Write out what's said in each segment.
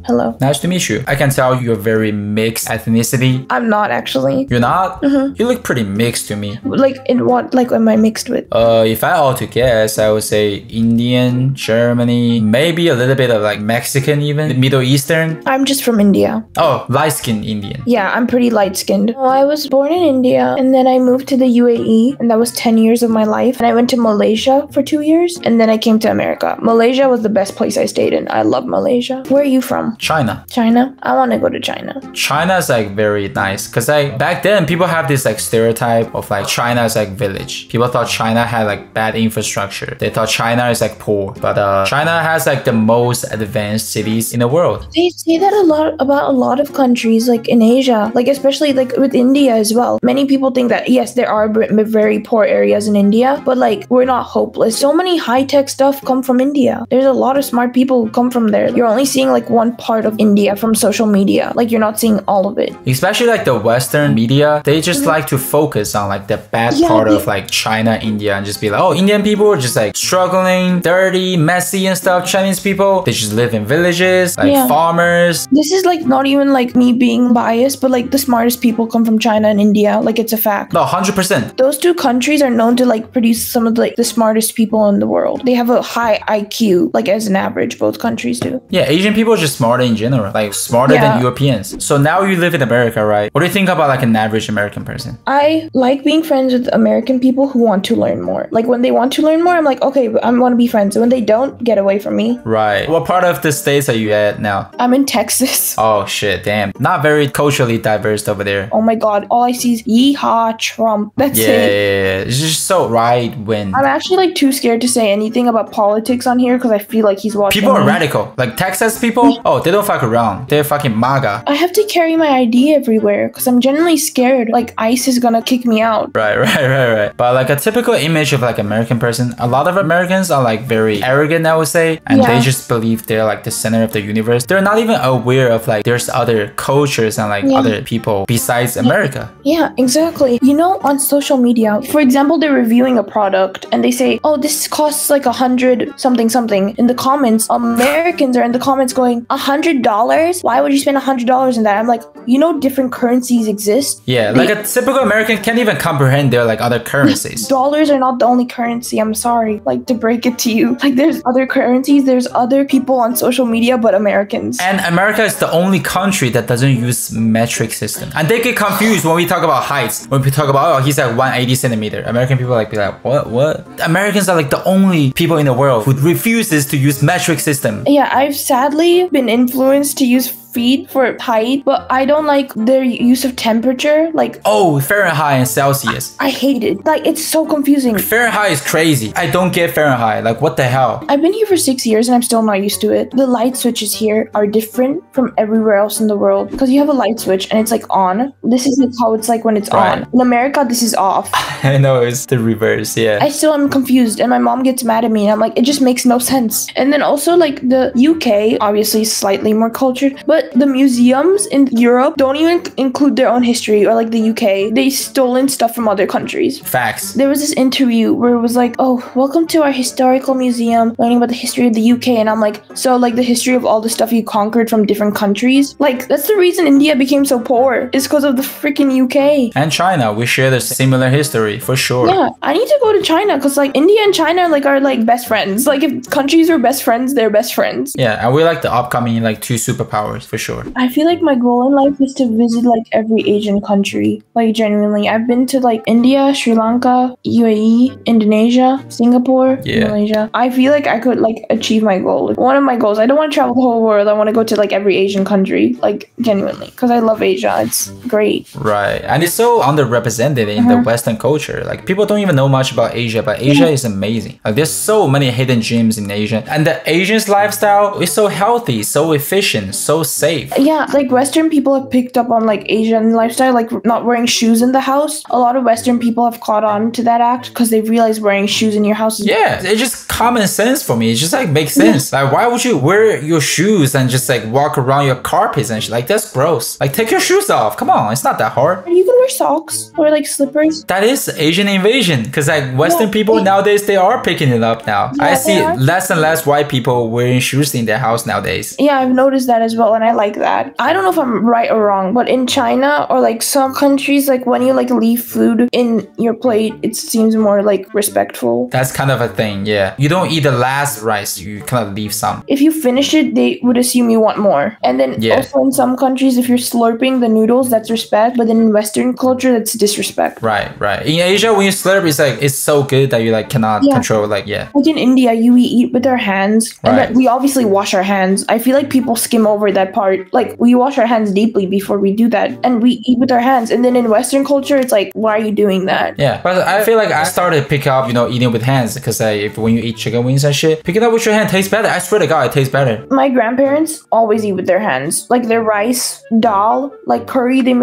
Hello. Nice to meet you. I can tell you're very mixed ethnicity. I'm not actually. You're not? Mm-hmm. You look pretty mixed to me. Like in what? Like am I mixed with? If I ought to guess, I would say Indian, Germany, maybe a little bit of like Mexican even, Middle Eastern. I'm just from India. Oh, light-skinned Indian. Yeah, I'm pretty light skinned. Well, I was born in India and then I moved to the UAE and that was 10 years of my life. And I went to Malaysia for 2 years and then I came to America. Malaysia was the best place I stayed in. I love Malaysia. Where are you from? China. China? I want to go to China. China is like very nice because like back then people have this like stereotype of like China is like village. People thought China had like bad infrastructure. They thought China is like poor, but China has like the most advanced cities in the world. They say that a lot about a lot of countries like in Asia, like especially like with India as well. Many people think that yes, there are very poor areas in India, but like we're not hopeless. So many high-tech stuff come from India. There's a lot of smart people who come from there. You're only seeing like one part of India from social media. Like you're not seeing all of it. Especially like the Western media, they just like to focus on like the bad part of like China, India, and just be like, oh, Indian people are just like struggling, dirty, messy and stuff. Chinese people, they just live in villages, like farmers. This is like not even like me being biased, but like the smartest people come from China and India. Like it's a fact. No, 100%. Those two countries are known to like produce some of the smartest people in the world. They have a high IQ, like as an average, both countries do. Yeah, Asian people are just smarter in general, like smarter than Europeans. So now you live in America, right? What do you think about like an average American person? I like being friends with American people who want to learn more. Like when they want to learn more, I'm like, okay, I want to be friends. And when they don't, get away from me. Right. What part of the states are you at now? I'm in Texas. Oh shit, damn. Not very culturally diverse over there. Oh my god, all I see is yeehaw Trump. That's it. Yeah. It's just so right when I'm actually like too scared to say anything about politics on here because I feel like he's watching. People are radical. Like Texas people, oh, they don't fuck around. They're fucking MAGA. I have to carry my ID everywhere because I'm genuinely scared like ICE is gonna kick me out. Right. But like a typical image of like American person, a lot of Americans are like very arrogant, I would say, and they just believe they're like the center of the universe. They're not even aware of like there's other cultures and like other people besides America. Yeah, exactly. You know, on social media, for example, they're reviewing a product and they say, oh, this costs like 100 something something. In the comments, Americans are in the comments going, $100? Why would you spend $100 in that? I'm like, you know, different currencies exist. Yeah, like a typical American can't even comprehend their like other currencies. Dollars are not the only currency. I'm sorry, like to break it to you. Like there's other currencies, there's other people on social media, but Americans. And America is the only country that doesn't use metric system. And they get confused when we talk about heights. When we talk about, oh, he's like 180 centimeter. American people like be like, what? Americans are like the only people in the world who refuses to use metric system. Yeah, I've sadly been influenced to use feet for height, but I don't like their use of temperature. Like, oh, Fahrenheit and Celsius. I hate it. Like, it's so confusing. Fahrenheit is crazy. I don't get Fahrenheit. Like, what the hell? I've been here for 6 years and I'm still not used to it. The light switches here are different from everywhere else in the world because you have a light switch and it's like on. This is like how it's like when it's on. In America, this is off. I know, it's the reverse, yeah. I still am confused and my mom gets mad at me and I'm like, it just makes no sense. And then also like the UK, obviously slightly more cultured, but the museums in Europe don't even include their own history, or like the UK. They stolen stuff from other countries. Facts. There was this interview where it was like, oh, welcome to our historical museum, learning about the history of the UK. And I'm like, so like the history of all the stuff you conquered from different countries? Like, that's the reason India became so poor. It's because of the freaking UK. And China. We share the similar history, for sure. Yeah, I need to go to China because like India and China like are like best friends. Like if countries are best friends, they're best friends. Yeah, and we're like the upcoming like two superpowers, for sure. I feel like my goal in life is to visit like every Asian country. Like genuinely, I've been to like India, Sri Lanka, UAE, Indonesia, Singapore, Malaysia. I feel like I could like achieve my goal. One of my goals, I don't want to travel the whole world. I want to go to like every Asian country, like genuinely, because I love Asia. It's great. Right, and it's so underrepresented in the Western culture. Like people don't even know much about Asia, but Asia is amazing. Like there's so many hidden gems in Asia, and the Asians' lifestyle is so healthy, so efficient, so safe. Yeah, like Western people have picked up on like Asian lifestyle, like not wearing shoes in the house. A lot of Western people have caught on to that act because they realize wearing shoes in your house is it just common sense for me. It just like makes sense. Like, why would you wear your shoes and just like walk around your carpets and shit? Like, that's gross. Like, take your shoes off. Come on, it's not that hard. You can wear socks or like slippers. That is Asian invasion, because like Western people nowadays, they are picking it up now. Yeah, I see less and less white people wearing shoes in their house nowadays. Yeah, I've noticed that as well, and I like that. I don't know if I'm right or wrong, but in China or like some countries, like when you like leave food in your plate, it seems more like respectful. That's kind of a thing, yeah. You don't eat the last rice, you kind of leave some. If you finish it, they would assume you want more. And then also in some countries, if you're slurping the noodles, that's respect. But then in Western culture, that's disrespect. Right, right. In Asia, when you slurp, it's like, it's so good that you like cannot control, like, Like in India, we eat with our hands. And that we obviously wash our hands. I feel like people skim over that part. Like, we wash our hands deeply before we do that. And we eat with our hands. And then in Western culture, it's like, why are you doing that? Yeah, but I feel like I started to pick up, you know, eating with hands. Because if when you eat chicken wings and shit, picking up with your hand tastes better. I swear to God, it tastes better. My grandparents always eat with their hands. Like their rice, dal, like curry, they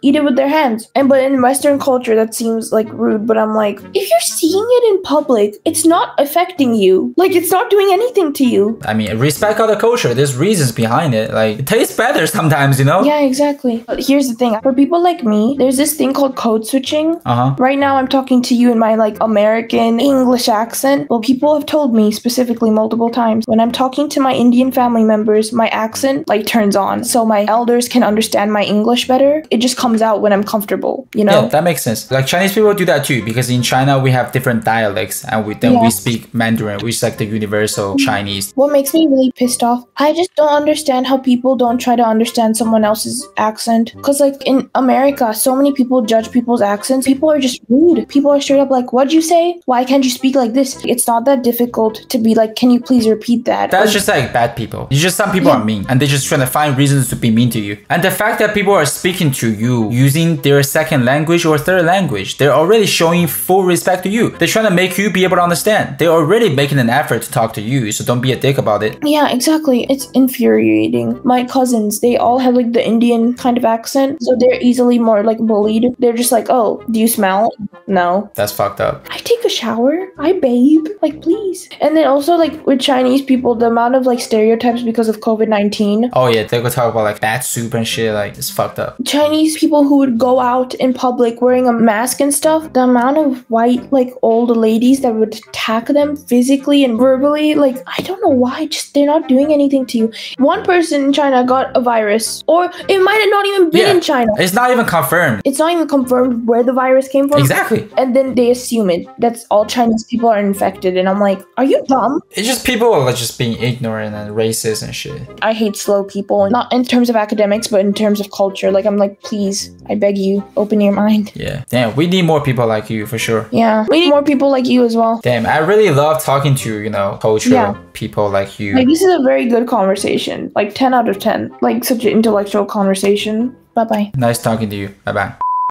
eat it with their hands. But in Western culture, that seems like rude. But I'm like, if you're seeing it in public, it's not affecting you. Like, it's not doing anything to you. I mean, respect other culture. There's reasons behind it. Like, it tastes better sometimes, you know? Yeah, exactly. But here's the thing. For people like me, there's this thing called code switching. Right now, I'm talking to you in my like American English accent. Well, people have told me specifically multiple times, when I'm talking to my Indian family members, my accent like turns on. So my elders can understand my English better. It just comes out when I'm comfortable, you know? Yeah, that makes sense. Like Chinese people do that too, because in China we have different dialects and we speak Mandarin, which is like the universal Chinese. What makes me really pissed off, I just don't understand how people don't try to understand someone else's accent. Because like in America, so many people judge people's accents. People are just rude. People are straight up like, what'd you say? Why can't you speak like this? It's not that difficult to be like, can you please repeat that? That's just like bad people. It's just some people are mean and they're just trying to find reasons to be mean to you. And the fact that people are speaking to you using their second language or third language, they're already showing full respect to you. They're trying to make you be able to understand. They're already making an effort to talk to you, so don't be a dick about it. Yeah, exactly. It's infuriating. My cousins, they all have like the Indian kind of accent, so they're easily more like bullied. They're just like, oh, do you smell? No. That's fucked up. I take a shower. I bathe. Like, please. And then also like with Chinese people, the amount of like stereotypes because of COVID-19. Oh yeah, they could talk about like bad soup and shit. Like, it's fucked up. Chinese people who would go out in public wearing a mask and stuff, the amount of white like old ladies that would attack them physically and verbally, like, I don't know why, just they're not doing anything to you. One person in China got a virus, or it might have not even been in China. It's not even confirmed. It's not even confirmed where the virus came from. Exactly. And then they assume it. That's all Chinese people are infected. And I'm like, are you dumb? It's just people are like just being ignorant and racist and shit. I hate slow people. Not in terms of academics, but in terms of culture. Like, I'm like, please, I beg you, open your mind. Yeah. Damn, we need more people like you for sure. Yeah. We need more people like you as well. Damn, I really love talking to, you know, cultural people like you. Like, this is a very good conversation. Like 10 out of 10. Like, such an intellectual conversation. Bye-bye. Nice talking to you. Bye-bye.